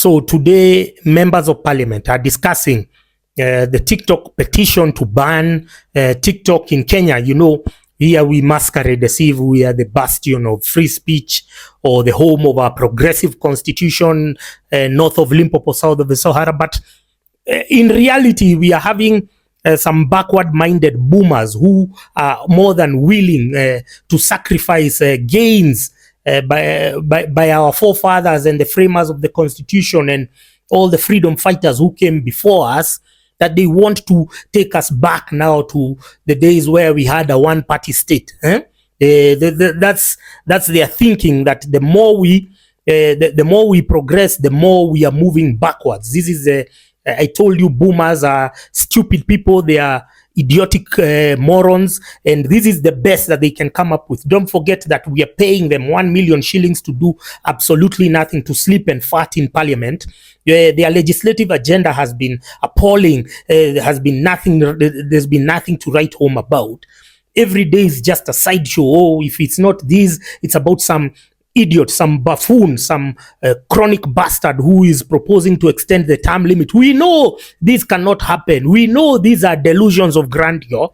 So today, members of parliament are discussing the TikTok petition to ban TikTok in Kenya. You know, here we masquerade as if we are the bastion of free speech or the home of our progressive constitution, north of Limpopo, south of the Sahara. But in reality, we are having some backward-minded boomers who are more than willing to sacrifice gains by our forefathers and the framers of the constitution and all the freedom fighters who came before us, that they want to take us back now to the days where we had a one-party state. That's their thinking, that the more we progress, the more we are moving backwards. This is I told you, boomers are stupid people. They are idiotic morons, and this is the best that they can come up with. Don't forget that we are paying them 1 million shillings to do absolutely nothing, to sleep and fart in parliament. Their legislative agenda has been appalling. There's been nothing to write home about. Every day is just a sideshow. Oh, if it's not this, it's about some idiot, some buffoon, some chronic bastard who is proposing to extend the term limit. We know this cannot happen. We know these are delusions of grandeur,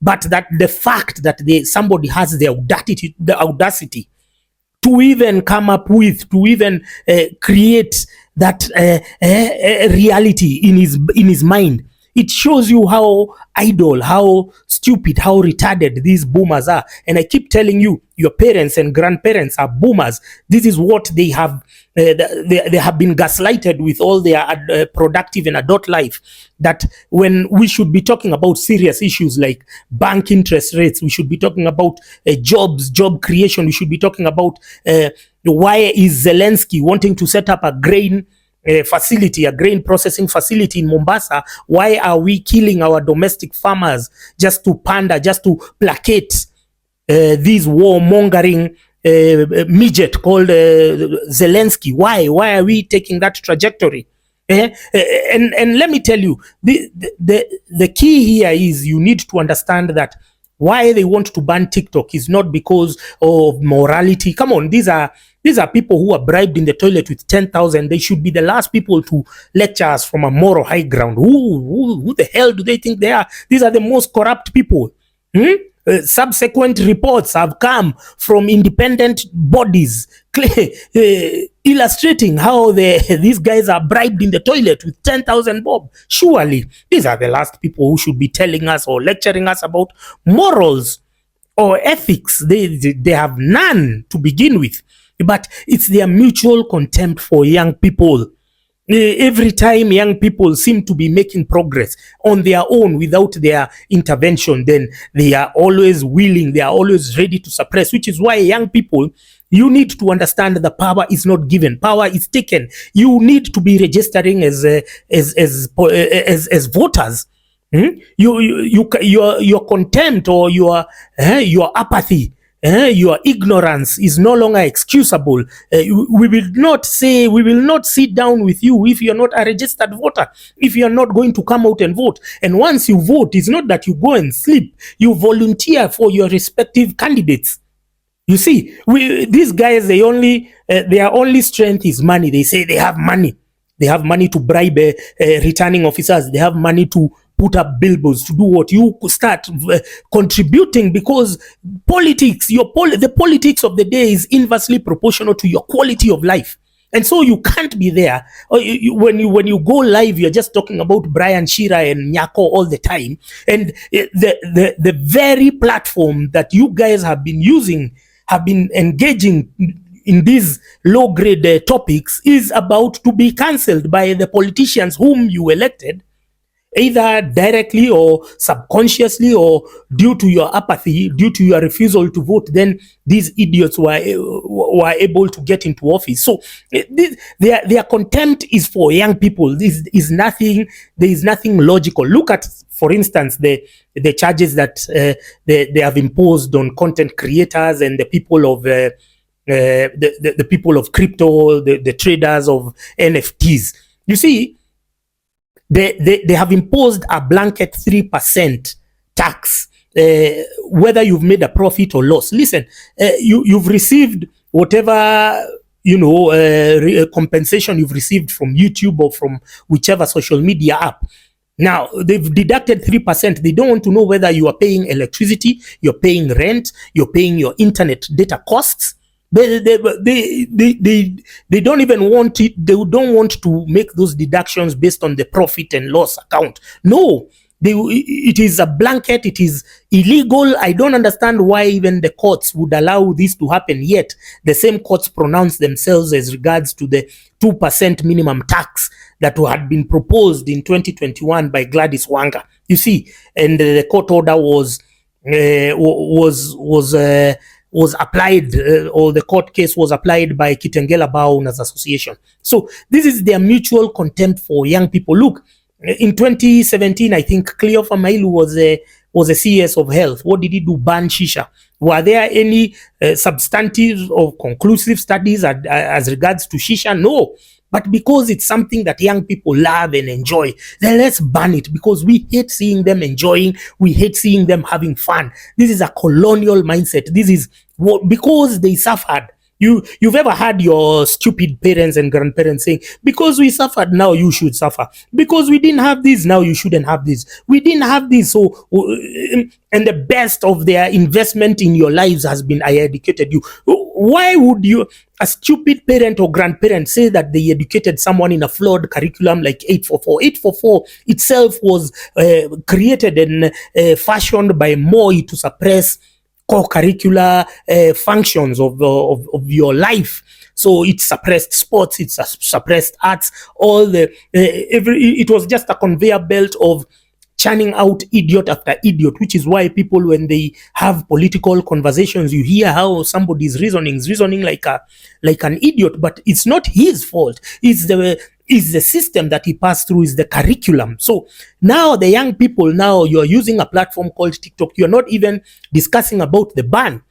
but that the fact that somebody has the audacity to even come up with, to even create that reality in his mind, it shows you how idle, how stupid, how retarded these boomers are. And I keep telling you, your parents and grandparents are boomers. This is what they have. They have been gaslighted with all their productive and adult life. That when we should be talking about serious issues like bank interest rates, we should be talking about job creation. We should be talking about why is Zelensky wanting to set up a grain processing facility in Mombasa. Why are we killing our domestic farmers just to pander, just to placate this warmongering midget called Zelensky? Why are we taking that trajectory? And let me tell you, the key here is you need to understand that why they want to ban TikTok is not because of morality. Come on, these are people who are bribed in the toilet with 10,000. They should be the last people to lecture us from a moral high ground. Who the hell do they think they are? These are the most corrupt people. Subsequent reports have come from independent bodies illustrating how these guys are bribed in the toilet with 10,000 bob. Surely these are the last people who should be telling us or lecturing us about morals or ethics. They have none to begin with, but it's their mutual contempt for young people. Every time young people seem to be making progress on their own without their intervention, then they are always willing, they are always ready to suppress, which is why young people, you need to understand that the power is not given, power is taken. You need to be registering as voters. Your contempt or your apathy, your ignorance is no longer excusable. We will not sit down with you if you're not a registered voter, if you're not going to come out and vote. And once you vote, it's not that you go and sleep, you volunteer for your respective candidates. You see, these guys, their only strength is money. They say they have money. They have money to bribe returning officers. They have money to put up billboards, to do what? You start contributing, because politics, the politics of the day is inversely proportional to your quality of life. And so you can't be there. When you go live, you're just talking about Brian, Chira and Nyako all the time. And the very platform that you guys have been using, have been engaging in these low-grade topics, is about to be cancelled by the politicians whom you elected, either directly or subconsciously, or due to your apathy, due to your refusal to vote. Then these idiots were able to get into office. So their contempt is for young people. There is nothing logical. Look at, for instance, the charges that they have imposed on content creators and the people of the people of crypto, the traders of NFTs. You see, they have imposed a blanket 3% tax, whether you've made a profit or loss. Listen, you've received whatever compensation you've received from YouTube or from whichever social media app. Now, they've deducted 3%. They don't want to know whether you are paying electricity, you're paying rent, you're paying your internet data costs. They don't even want it. They don't want to make those deductions based on the profit and loss account. No, it is a blanket. It is illegal. I don't understand why even the courts would allow this to happen, yet the same courts pronounce themselves as regards to the 2% minimum tax that had been proposed in 2021 by Gladys Wanga. You see, and the court order was applied, or the court case was applied by Kitengela Bar Owners Association. So this is their mutual contempt for young people. Look, in 2017, I think Cleo Famailu was a CS of health. What did he do? Ban shisha. Were there any substantive or conclusive studies as regards to shisha? No. But because it's something that young people love and enjoy, then let's ban it, because we hate seeing them enjoying. We hate seeing them having fun. This is a colonial mindset. This is what, because they suffered. You've ever had your stupid parents and grandparents saying, because we suffered, now you should suffer. Because we didn't have this, now you shouldn't have this. We didn't have this, so and the best of their investment in your lives has been, I educated you. Why would a stupid parent or grandparent say that they educated someone in a flawed curriculum like 844? 844 itself was created and fashioned by Moi to suppress co-curricular functions of your life. So it suppressed sports, it suppressed arts, all the it was just a conveyor belt of churning out idiot after idiot, which is why people, when they have political conversations, you hear how somebody is reasoning like an idiot, but it's not his fault. It's the system that he passed through, is the curriculum. So now the young people, now you're using a platform called TikTok. You're not even discussing about the ban.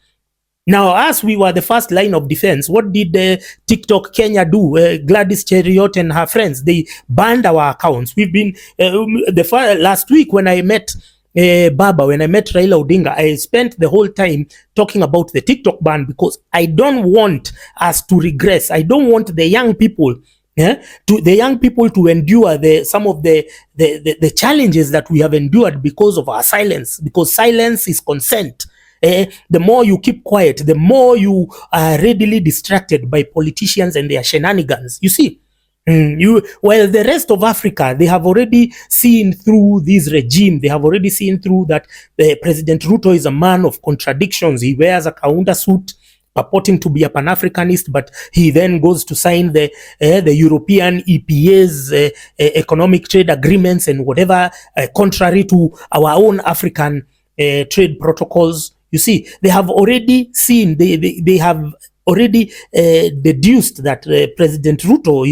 Now, as we were the first line of defense, what did TikTok Kenya do? Gladys Cheriot and her friends, they banned our accounts. We've been, last week when I met when I met Raila Odinga, I spent the whole time talking about the TikTok ban, because I don't want us to regress. I don't want the young people to endure some of the challenges that we have endured because of our silence, because silence is consent. The more you keep quiet, the more you are readily distracted by politicians and their shenanigans. You see, while the rest of Africa, they have already seen through this regime. They have already seen through that President Ruto is a man of contradictions. He wears a kaunda suit purporting to be a Pan-Africanist, but he then goes to sign the European EPA's economic trade agreements and whatever, contrary to our own African trade protocols. You see, they have already seen, they have already deduced that President Ruto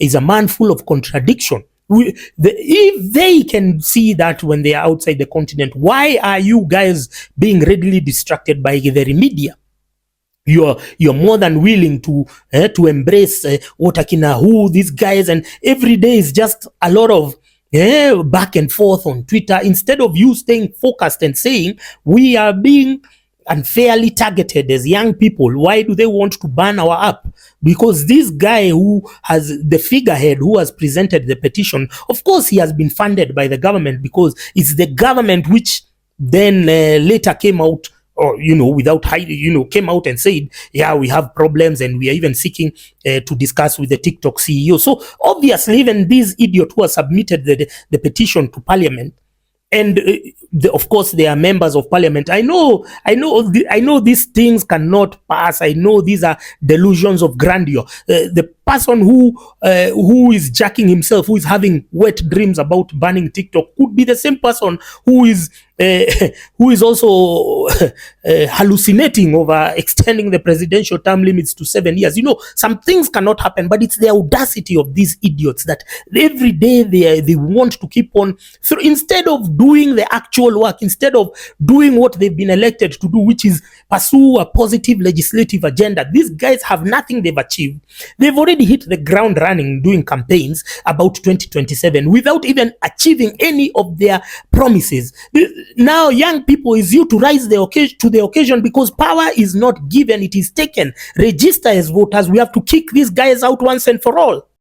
is a man full of contradiction. If they can see that when they are outside the continent, why are you guys being readily distracted by the media? You're more than willing to embrace who these guys, and every day is just a lot of back and forth on Twitter, instead of you staying focused and saying, we are being unfairly targeted as young people. Why do they want to ban our app? Because this guy who has the figurehead, who has presented the petition, of course he has been funded by the government, because it's the government which then later came out, or without hiding, came out and said, yeah, we have problems and we are even seeking to discuss with the TikTok CEO. So obviously, even this idiot who has submitted the petition to Parliament, and of course they are members of Parliament. I know these things cannot pass. I know these are delusions of grandeur. The person who is jacking himself, who is having wet dreams about banning TikTok, could be the same person who is also hallucinating over extending the presidential term limits to 7 years. Some things cannot happen, but it's the audacity of these idiots that every day they want to keep on through, instead of doing the actual work, instead of doing what they've been elected to do, which is pursue a positive legislative agenda. These guys have nothing they've achieved. They've already already hit the ground running doing campaigns about 2027 without even achieving any of their promises. Now young people is you to rise to the occasion because power is not given, it is taken. Register as voters. We have to kick these guys out once and for all.